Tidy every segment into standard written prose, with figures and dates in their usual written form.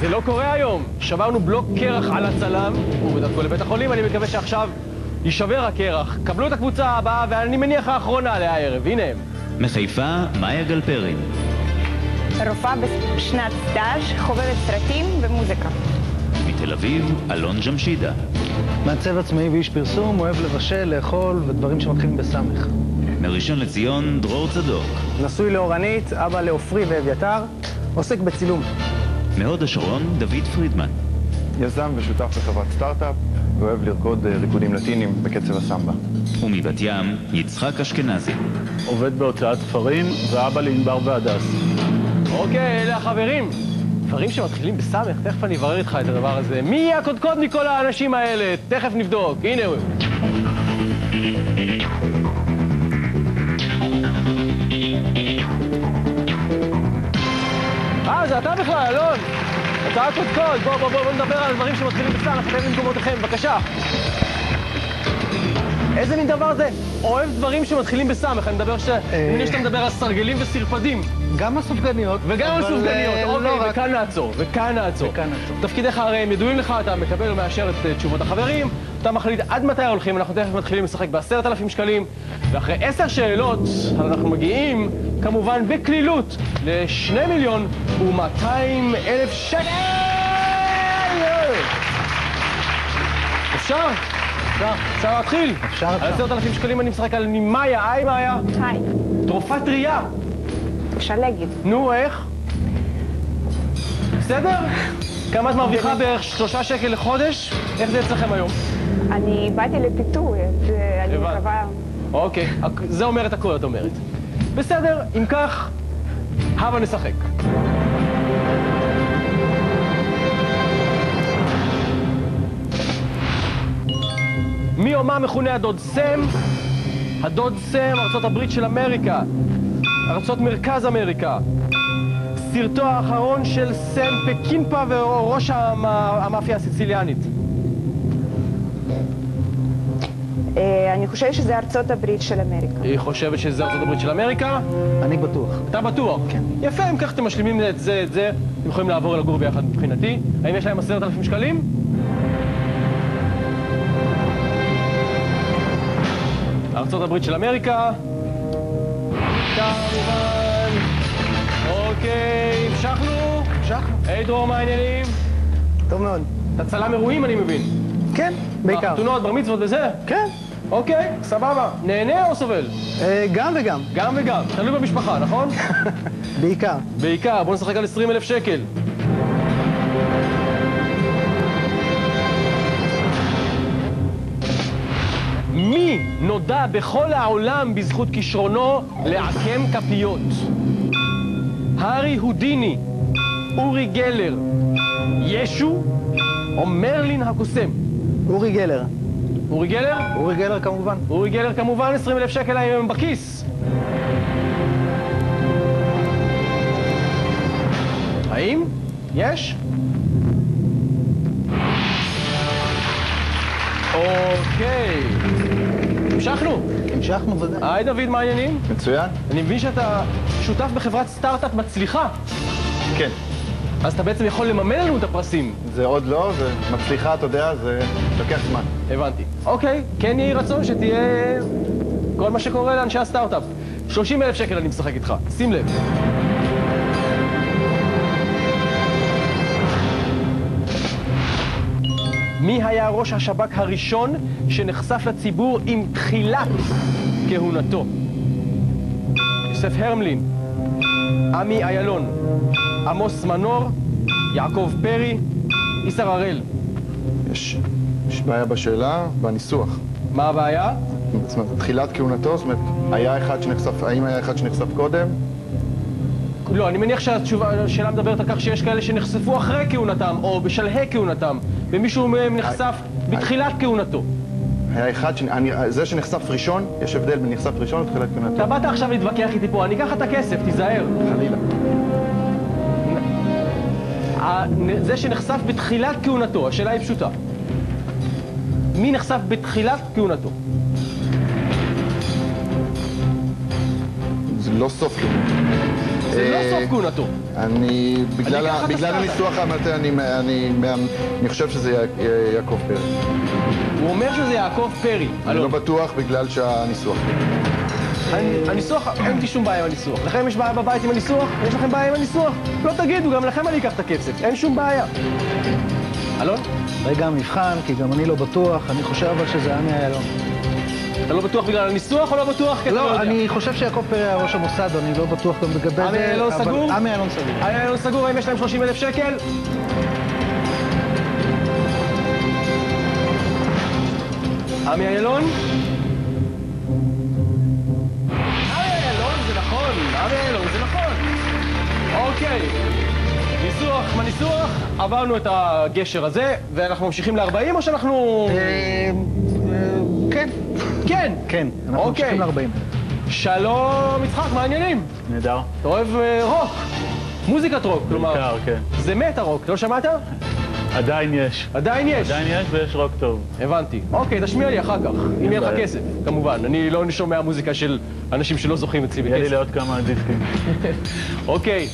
זה לא קורה היום. שברנו בלוק קרח על הצלם, הוא בדרכו לבית החולים, אני מקווה שעכשיו יישבר הקרח. קבלו את הקבוצה הבאה, ואני מניח האחרונה לערב. הנה הם. מחיפה, מאיה גלפרין. רופאה בשנת סטאז', חובבת סרטים ומוזיקה. מתל אביב, אלון ג'משידה. מעצב עצמאי ואיש פרסום, אוהב לבשל, לאכול ודברים שמתחילים בסמך. מראשון לציון, דרור צדוק. נשוי לאורנית, אבא לאופרי ואביתר, עוסק בצילום. מהוד השרון, דוד פרידמן. יזם ושותף בחברת סטארט-אפ, ואוהב לרקוד ריקודים לטינים בקצב הסמבה. ומבת ים, יצחק אשכנזי. עובד בהוצאת ספרים, ואבא לענבר והדס. אוקיי, אלה החברים. דברים שמתחילים בסמך, תכף אני אברר איתך את הדבר הזה. מי יהיה הקודקוד מכל האנשים האלה? תכף נבדוק. הנה הוא. זה אתה בכלל, אלון. אתה הקודקוד. בוא נדבר על דברים שמתחילים בסמך. אתם במקומותיכם, בבקשה. איזה מין דבר זה? אוהב דברים שמתחילים בסמך. אני מדבר שאתה מדבר על סרגלים וסרפדים. גם הסופגניות. וגם הסופגניות. אוקיי, וכאן נעצור. תפקידיך הרי הם ידועים לך, אתה מקבל ומאשר את תשובות החברים, אתה מחליט עד מתי הולכים, אנחנו תכף מתחילים לשחק ב10,000 שקלים, ואחרי 10 שאלות אנחנו מגיעים, כמובן בקלילות, ל2,200,000 שקל! אפשר להתחיל? אפשר. על 10,000 שקלים אני משחק על מאיה. היי מאיה. היי. תרופה טריה. אפשר להגיד. נו, איך? בסדר? כמה את מרוויחה בערך 3 שקל לחודש? איך זה אצלכם היום? אני באתי לפיתוי, ואני מקווה... אוקיי, זה אומר את הכל, את אומרת. בסדר, אם כך, הבה נשחק. מי או מה מכונה הדוד סם? הדוד סם, ארצות הברית של אמריקה. ארצות מרכז אמריקה. סרטו האחרון של סם פקינפה וראש המאפיה הסיציליאנית. אני חושבת שזה ארצות הברית של אמריקה. היא חושבת שזה ארצות הברית של אמריקה? אני בטוח. אתה בטוח? כן. יפה, אם כך אתם משלימים את זה, אתם יכולים לעבור לגור ביחד מבחינתי. האם יש להם 10,000 שקלים? ארצות הברית של אמריקה. כמובן. אוקיי, המשכנו? היי דרור, מה העניינים? טוב מאוד. אתה צלם אירועים, אני מבין. כן, בעיקר. חתונות, בר מצוות וזה? כן. אוקיי, סבבה. נהנה או סובל? גם וגם. גם וגם. תלוי במשפחה, נכון? בעיקר. בוא נשחק על 20,000 שקל. מי נודע בכל העולם בזכות כישרונו לעקם כפיות? הארי הודיני, אורי גלר, ישו או מרלין הקוסם? אורי גלר. אורי גלר? אורי גלר כמובן. אורי גלר כמובן, 20,000 שקל היום בכיס. האם? יש? אוקיי. המשכנו וזה. היי דוד, מה העניינים? מצוין? אני מבין שאתה שותף בחברת סטארט-אפ מצליחה. כן. אז אתה בעצם יכול לממן לנו את הפרסים. זה עוד לא, זה מצליחה, אתה יודע, זה לוקח זמן. הבנתי. אוקיי, כן יהי רצון שתהיה כל מה שקורה לאנשי הסטארט-אפ. 30,000 שקל אני משחק איתך, שים לב. מי היה ראש השב"כ הראשון שנחשף לציבור עם תחילת כהונתו? יוסף הרמלין, עמי איילון, עמוס מנור, יעקב פרי, איסר הראל. יש בעיה בשאלה, בניסוח. מה הבעיה? זאת אומרת, תחילת כהונתו, זאת אומרת, האם היה אחד שנחשף קודם? לא, אני מניח שהשאלה מדברת על כך שיש כאלה שנחשפו אחרי כהונתם, או בשלהי כהונתם, ומישהו מהם נחשף בתחילת כהונתו. היה אחד, זה שנחשף ראשון, יש הבדל בין נחשף ראשון לתחילת כהונתו. אתה באת עכשיו להתווכח איתי פה, אני אקח את הכסף, תיזהר. חלילה. זה שנחשף בתחילת כהונתו, השאלה היא פשוטה. מי נחשף בתחילת כהונתו? זה לא סוף כהונתו. זה לא סוף כהונתו. בגלל הניסוח המטה, אני חושב שזה יעקב פרי. הוא אומר שזה יעקב פרי. אני לא בטוח בגלל שהניסוח. הניסוח, אין לי שום בעיה עם הניסוח. לכם יש בעיה בבית עם הניסוח? יש לכם בעיה עם הניסוח? לא תגידו, גם לכם אני אקח את הכסף. אין שום בעיה. אלון? רגע המבחן, כי גם אני לא בטוח, אני חושב אבל שזה עמי אילון. אתה לא בטוח בגלל הניסוח או לא בטוח כי אתה לא יודע? לא, אני חושב שיעקב פרי היה ראש המוסד, אני לא בטוח גם לגבי זה. עמי אילון סגור? עמי אילון סגור. עמי אילון סגור, האם יש להם 30,000 שקל? עמי אילון? אוקיי, ניסוח, מה ניסוח? עברנו את הגשר הזה, ואנחנו ממשיכים ל-40 או שאנחנו... כן. כן? כן, אנחנו ממשיכים ל-40. שלום, יצחק, מה העניינים? נהדר. אתה אוהב רוק, מוזיקת רוק, כלומר... בעיקר, כן. זה מת הרוק, לא שמעת? עדיין יש. עדיין יש? עדיין יש ויש רוק טוב. הבנתי. אוקיי, תשמיע לי אחר כך, אם יהיה לך כסף, כמובן. אני לא שומע מוזיקה של אנשים שלא זוכים אצלי בכסף. יהיה לי לעוד כמה דיסקים. אוקיי,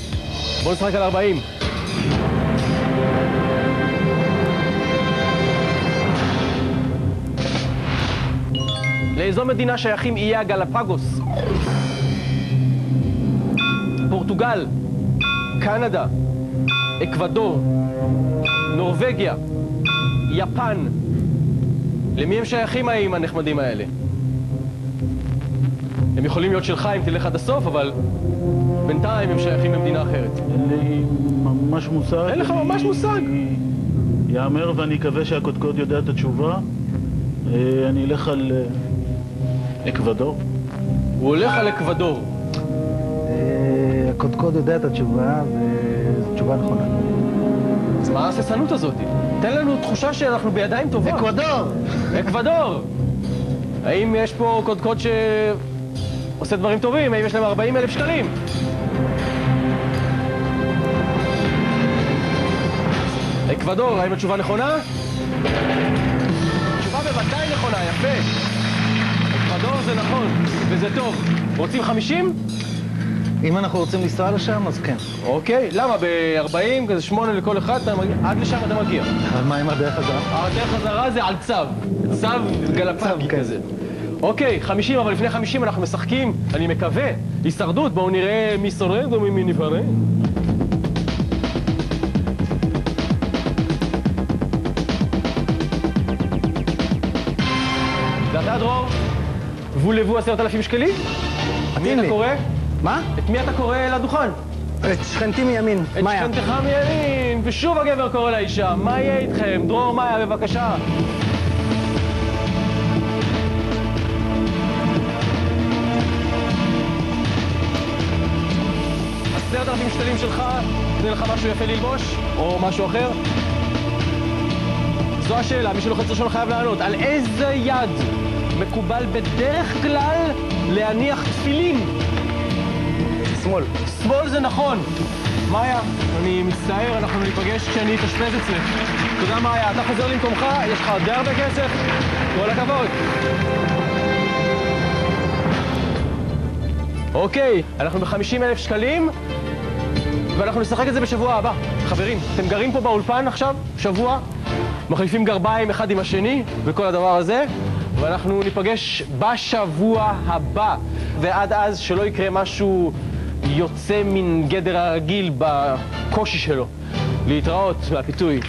בוא נשחק על 40. לאיזו מדינה שייכים איי הגלפגוס? פורטוגל, קנדה, אקוודור, נורווגיה, יפן. למי הם שייכים האיים הנחמדים האלה? הם יכולים להיות שלך אם תלך עד הסוף, אבל בינתיים הם שייכים למדינה אחרת. אין לי ממש מושג. אין לך ממש מושג? יאמר ואני אקווה שהקודקוד יודע את התשובה. אני אלך על אקוודור. הוא הולך על אקוודור. הקודקוד יודע את התשובה, וזו תשובה נכונה. אז מה ההססנות הזאת? תן לנו תחושה שאנחנו בידיים טובות. אקוודור! אקוודור! האם יש פה קודקוד שעושה דברים טובים? האם יש להם 40,000 שקלים? אקוודור, האם התשובה נכונה? התשובה בוודאי נכונה, יפה. אקוודור זה נכון, וזה טוב. רוצים 50? אם אנחנו רוצים לנסוע לשם, אז כן. אוקיי, למה? ב-40, כזה 8 לכל אחד, עד לשם אתה מגיע. אבל מה עם הדרך חזרה? הדרך חזרה זה על צו. צו גלפגי כזה. אוקיי, 50, אבל לפני 50 אנחנו משחקים, אני מקווה, הישרדות. בואו נראה מי שורד או מי נפרד. ואתה דרור, וולבו 10,000 שקלים? מי אתה קורא? מה? את מי אתה קורא לדוכן? את שכנתי מימין, מאיה. את שכנתך מימין, ושוב הגבר קורא לאישה. מה יהיה איתכם? דרור, מאיה, בבקשה. שקלים שלך, תני לך משהו יפה ללבוש, או משהו אחר? זו השאלה, מי שלוחץ ראשון חייב לענות. על איזה יד מקובל בדרך כלל להניח תפילין? שמאל. שמאל זה נכון. מאיה, אני מצטער, אנחנו ניפגש כשאני אתאשפז אצלך. תודה מאיה, אתה חוזר למקומך, יש לך די הרבה כסף, כל הכבוד. אוקיי, אנחנו ב-50,000 שקלים, ואנחנו נשחק את זה בשבוע הבא. חברים, אתם גרים פה באולפן עכשיו, שבוע, מחליפים גרביים אחד עם השני, וכל הדבר הזה, ואנחנו ניפגש בשבוע הבא. ועד אז שלא יקרה משהו יוצא מן גדר הרגיל בקושי שלו. להתראות מהפיתוי.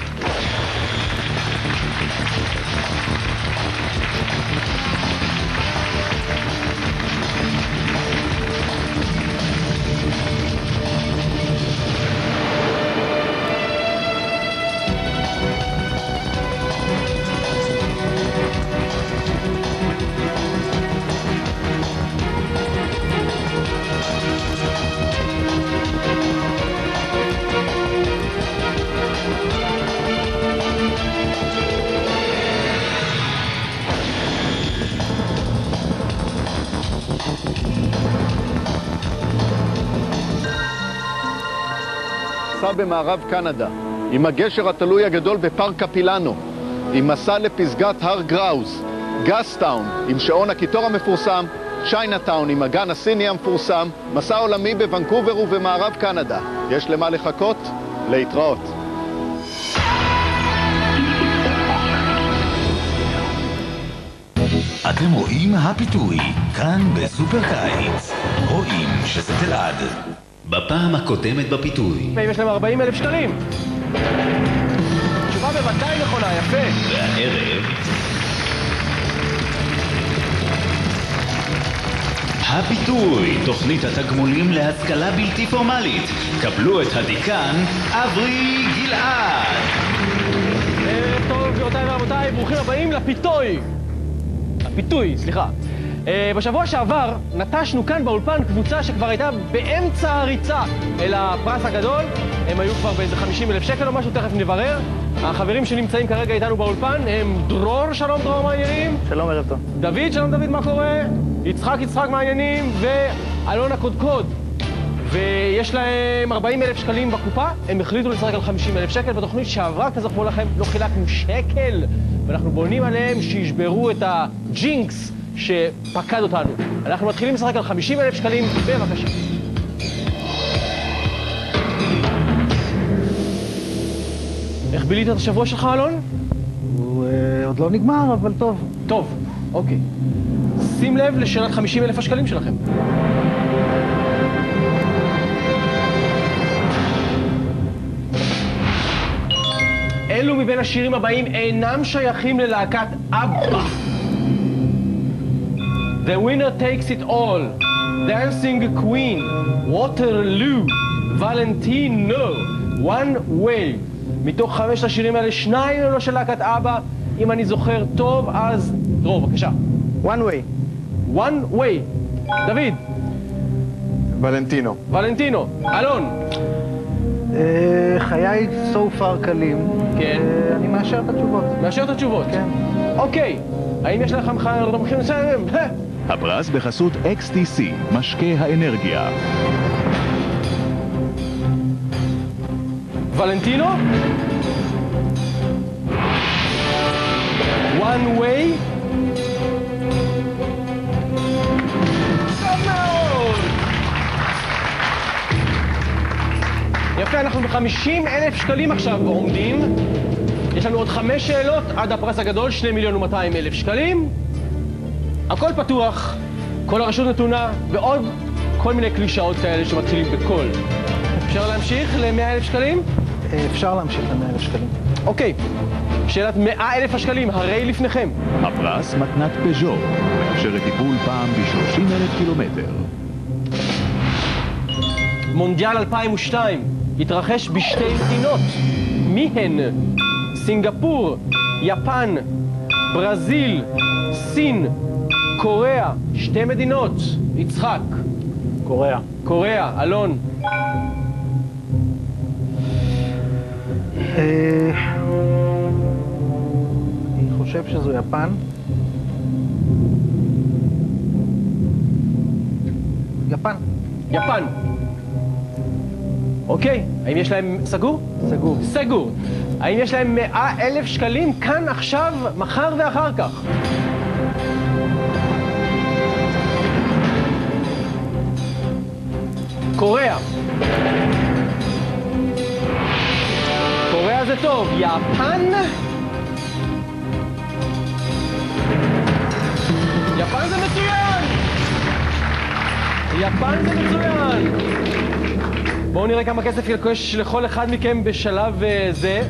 במערב קנדה, עם הגשר התלוי הגדול בפארק קפילנו, עם מסע לפסגת הר גראוס, גסטאון, עם שעון הקיטור המפורסם, צ'יינאטאון עם הגן הסיני המפורסם, מסע עולמי בוונקובר ובמערב קנדה. יש למה לחכות? להתראות. אתם רואים הפיתוי, כאן בסופר קיץ. רואים שזה תלעד. בפעם הקודמת בפיתוי. ואם יש להם 40,000 שקלים. תשובה בוודאי נכונה, יפה. והערב... הפיתוי, תוכנית התגמולים להשכלה בלתי פורמלית. קבלו את הדיקן, אברי גלעד. טוב, גבירותיי ורבותיי, ברוכים הבאים לפיתוי. הפיתוי, סליחה. בשבוע שעבר נטשנו כאן באולפן קבוצה שכבר הייתה באמצע הריצה אל הפרס הגדול. הם היו כבר באיזה 50,000 שקל או משהו, תכף נברר. החברים שנמצאים כרגע איתנו באולפן הם דרור, שלום דרור, מה העניינים? שלום, ערב טוב. דוד, שלום דוד, מה קורה? יצחק, מה העניינים? ואלון הקודקוד. ויש להם 40,000 שקלים בקופה, הם החליטו לשחק על 50,000 שקל. בתוכנית שעברה, כזכור לכם, לא חילקנו שקל, ואנחנו בונים עליהם שישברו את הג'ינקס שפקד אותנו. אנחנו מתחילים לשחק על 50,000 שקלים, בבקשה. איך בילית את השבוע שלך, אלון? הוא עוד לא נגמר, אבל טוב. טוב, אוקיי. שים לב לשאלת 50,000 השקלים שלכם. אלו מבין השירים הבאים אינם שייכים ללהקת אבא. The winner takes it all, Dancing Queen, Waterloo, Valentino, One Way. מתוך 5 השירים האלה, 2 הם לא של להקת אבא. אם אני זוכר טוב, אז... דרור, בבקשה. One way. One Way. דוד. ולנטינו. ולנטינו. אלון. חיי so far קלים. כן. אני מאשר את התשובות. מאשר את התשובות? כן. אוקיי. האם יש לכם מחיר לסיים? הפרס בחסות XTC, משקה האנרגיה. ולנטינו? One Way? טוב מאוד! יפה, אנחנו ב50,000 שקלים עכשיו עומדים. יש לנו עוד 5 שאלות עד הפרס הגדול, 2,200,000 שקלים. הכל פתוח, כל הרשות נתונה, ועוד כל מיני קלישאות כאלה שמתחילים בכל. אפשר להמשיך ל100,000 שקלים? אפשר להמשיך ל100,000 שקלים. אוקיי, שאלת 100,000 השקלים, הרי לפניכם. הפרס מתנת פז'ו, מאפשרת טיפול פעם ב30,000 קילומטר. מונדיאל 2002 התרחש בשתי מדינות. מי הן? סינגפור, יפן, ברזיל, סין, קוריאה. 2 מדינות. יצחק. קוריאה. קוריאה. אלון. אני חושב שזו יפן. יפן. יפן. אוקיי, האם יש להם... סגור? סגור. סגור. האם יש להם 100,000 שקלים כאן, עכשיו, מחר ואחר כך? קוריאה. קוריאה זה טוב. יפן? יפן זה מצוין! יפן זה מצוין! בואו נראה כמה כסף יש לכל אחד מכם בשלב זה.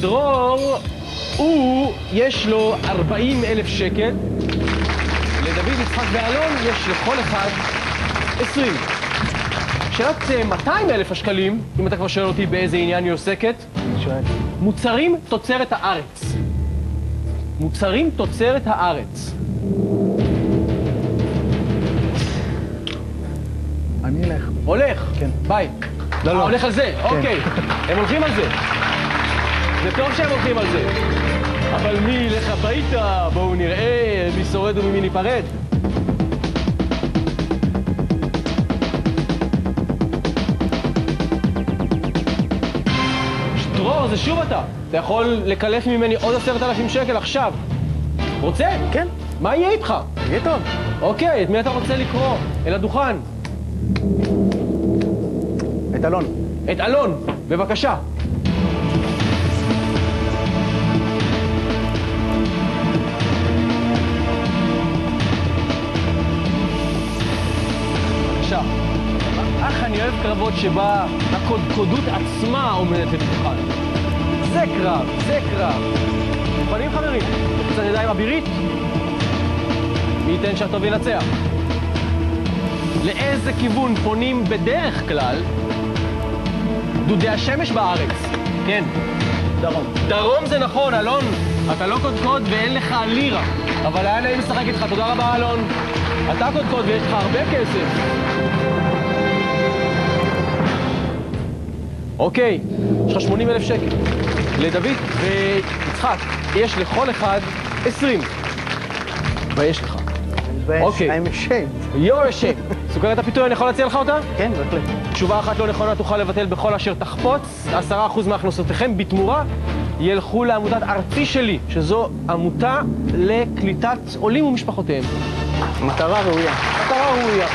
דרור, יש לו 40,000 שקל. לדוד, יצחק ואלון יש לכל אחד 20. שאלת 200,000 השקלים, אם אתה כבר שואל אותי באיזה עניין היא עוסקת. אני שואל. מוצרים תוצרת הארץ. מוצרים תוצרת הארץ. אני אלך. הולך? כן. ביי. לא. הולך על זה? כן. אוקיי. הם הולכים על זה. זה טוב שהם הולכים על זה. אבל מי ילך הביתה? בואו נראה מי שורד וממי ניפרד. דרור, זה שוב אתה. אתה יכול לקלף ממני עוד 10,000 שקל עכשיו. רוצה? כן. מה יהיה איתך? יהיה טוב. אוקיי, את מי אתה רוצה לקרוא? אל הדוכן. את אלון. את אלון, בבקשה. בבקשה. אך אני אוהב קרבות שבה הקודקודות עצמה עומדת לפתוחן. זה קרב, זה קרב. מוכנים חברים? קצת ידיים אבירית? מי ייתן שהטוב ינצח? לאיזה כיוון פונים בדרך כלל דודי השמש בארץ? כן. דרום. דרום זה נכון, אלון. אתה לא קודקוד ואין לך לירה. אבל היה נעים לשחק איתך, תודה רבה אלון. אתה קודקוד ויש לך הרבה כסף. אוקיי, יש לך 80,000 שקל. לדוד ויצחק, יש לכל אחד 20. ויש לך. אוקיי. I'm ashamed. You're ashamed. סוכרת הפיתוי, אני יכול להציע לך אותה? כן, בהחלט. תשובה אחת לא נכונה תוכל לבטל בכל אשר תחפוץ. 10% מהכנסותיכם בתמורה ילכו לעמותת ארצי שלי, שזו עמותה לקליטת עולים ומשפחותיהם. מטרה ראויה. מטרה ראויה.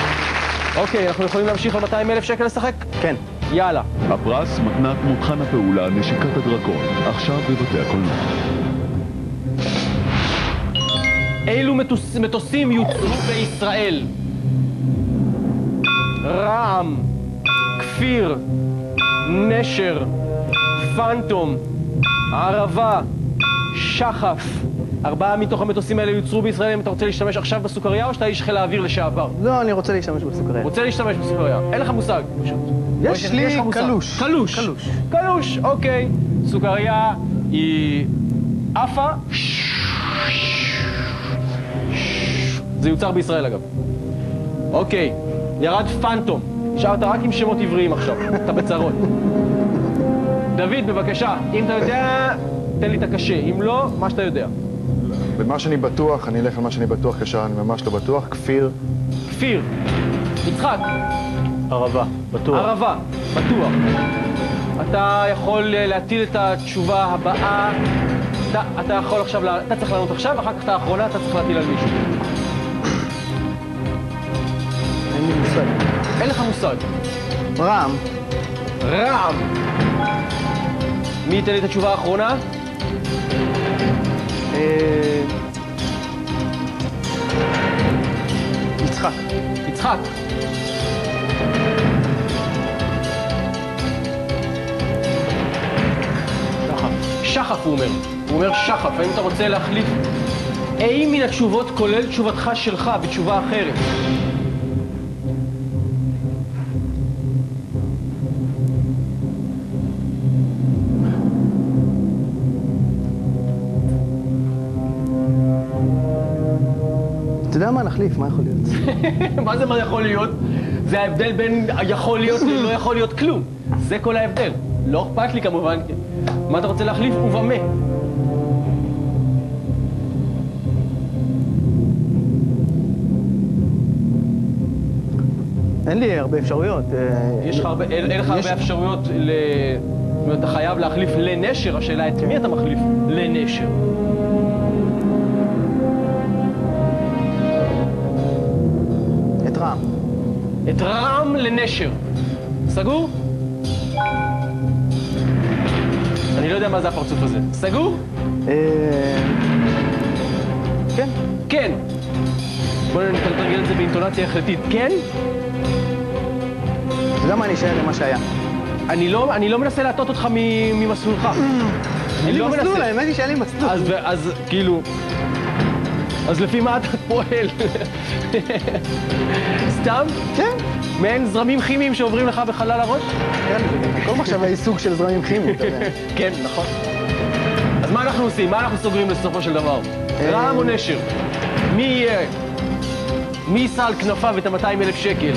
אוקיי, אנחנו יכולים להמשיך על 200,000 שקל לשחק? כן. יאללה. הפרס מתנת מותחן הפעולה נשיקת הדרקון, עכשיו בבתי הקולנוע. אילו מטוסים יוצרו בישראל? רעם, כפיר, נשר, פנטום, ערבה, שחף. 4 מתוך המטוסים האלה יוצרו בישראל. אם אתה רוצה להשתמש עכשיו בסוכריה או שאתה איש חיל האוויר לשעבר? לא, אני רוצה להשתמש בסוכריה. רוצה להשתמש בסוכריה. אין לך מושג, פשוט. יש לי קלוש. קלוש. קלוש, אוקיי. סוכריה היא עפה. זה יוצר בישראל אגב. אוקיי, ירד פנטום. נשארת רק עם שמות עבריים עכשיו. אתה בצרות. דוד, בבקשה, אם אתה יודע, תן לי את הקשה. אם לא, מה שאתה יודע. במה שאני בטוח, אני אלך על מה שאני בטוח כאשר אני ממש לא בטוח. כפיר. כפיר. יצחק. ערבה, בטוח. ערבה, בטוח. אתה יכול להטיל את התשובה הבאה. אתה יכול עכשיו, אתה צריך לענות עכשיו, אחר כך את האחרונה, אתה צריך להטיל על מישהו. אין לי מושג. אין לך מושג. רעם. רעם. מי ייתן לי את התשובה האחרונה? יצחק. יצחק. שחף הוא אומר. הוא אומר שחף. האם אתה רוצה להחליף? האם מן התשובות כולל תשובתך שלך בתשובה אחרת? אתה יודע מה נחליף? מה יכול להיות? מה זה מה יכול להיות? זה ההבדל בין יכול להיות ללא יכול להיות כלום. זה כל ההבדל. לא אכפת לי כמובן. מה אתה רוצה להחליף? ובמה? אין לי הרבה אפשרויות. יש לך הרבה, אין לך הרבה אפשרויות ל... זאת אומרת, אתה חייב להחליף לנשר, השאלה את מי אתה מחליף לנשר? את רעם. את רעם לנשר. סגור? אני לא יודע מה זה הפרצוף הזה. סגור? כן. כן. בואו נתרגל את זה באינטונציה החלטית. כן? אתה יודע מה, אני אשאר למה שהיה. אני לא מנסה להטות אותך ממסלולך. אין לי מסלול, האמת היא שאין לי מסלול. אז כאילו... אז לפי מה אתה פועל? סתם? כן. מעין זרמים כימיים שעוברים לך בחלל הראש? כן, כל מחשבה היא סוג של זרמים כימיים, אתה יודע. כן, נכון. אז מה אנחנו עושים? מה אנחנו סוגרים לסופו של דבר? רעם או נשר? מי יהיה? מי יישא על כנפיו את ה-200,000 שקל?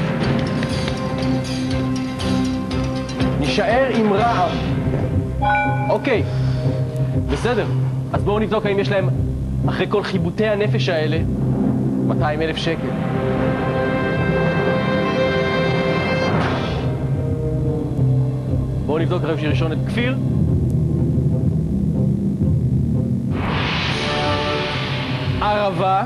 נשאר עם רעם. אוקיי, בסדר. אז בואו נבדוק האם יש להם, אחרי כל חיבוטי הנפש האלה, 200,000 שקל. בואו נבדוק אחרי ראשון את כפיר. ערבה.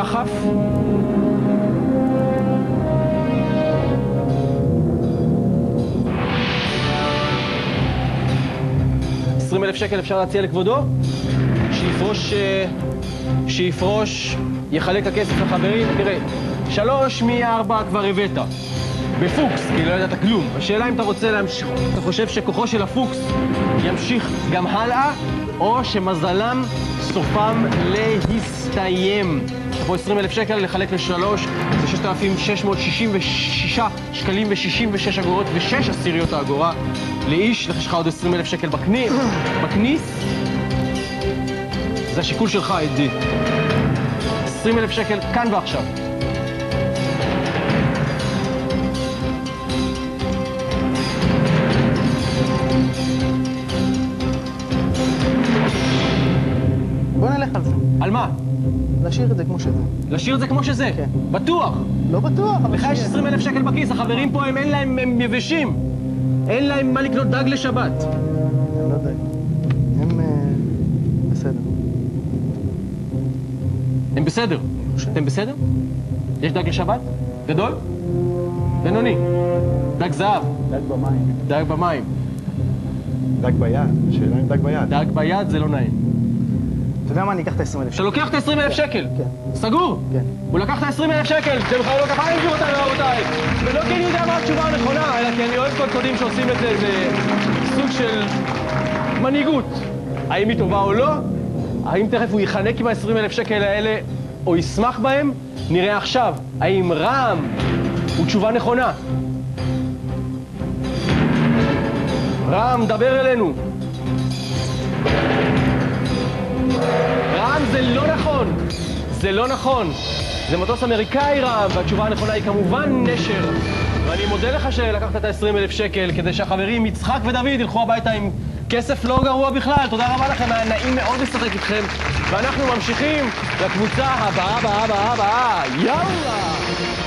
דחף. $20,000 אפשר להציע לכבודו, שיפרוש, יחלק הכסף לחברים. תראה, 3 מ-4 כבר הבאת. בפוקס, כי לא ידעת כלום. השאלה אם אתה רוצה להמשיך, אתה חושב שכוחו של הפוקס ימשיך גם הלאה, או שמזלם סופם להסתיים. פה $20,000 לחלק ל3, זה 6,666 שקלים ו66 אגורות ו6 עשיריות האגורה לאיש. יש לך עוד $20,000 בכניס. זה השיקול שלך, אדי. $20,000 כאן ועכשיו. בוא נלך על זה. על מה? להשאיר את זה כמו שזה. להשאיר את זה כמו שזה? כן. בטוח? לא בטוח, אבל... לך יש $20,000 בכיס, החברים פה אין להם, הם יבשים. אין להם מה לקנות דג לשבת. אני לא יודע. הם בסדר. הם בסדר? אתם בסדר? יש דג לשבת? גדול? בינוני? דג זהב? דג במים. דג במים. דג ביד. שאלה אם דג ביד. דג ביד זה לא נעים. אתה יודע מה? אני אקח את $20,000. אתה לוקח את $20,000? כן. סגור? כן. הוא לקח את $20,000, זה בכלל לא ככה, אני מכיר אותנו רבותיי. ולא כי אני יודע מה התשובה הנכונה, אלא כי אני אוהב קודקודים שעושים את זה, זה סוג של מנהיגות. האם היא טובה או לא? האם תכף הוא יחנק עם $20,000 האלה או ישמח בהם? נראה עכשיו. האם רעם הוא תשובה נכונה? רעם, דבר אלינו. רעם, זה לא נכון. זה לא נכון. זה מטוס אמריקאי רעם, והתשובה הנכונה היא כמובן נשר. ואני מודה לך שלקחת את $20,000 כדי שהחברים יצחק ודוד ילכו הביתה עם כסף לא גרוע בכלל. תודה רבה לכם, היה נעים מאוד לשחק איתכם. ואנחנו ממשיכים לקבוצה הבאה. יאללה!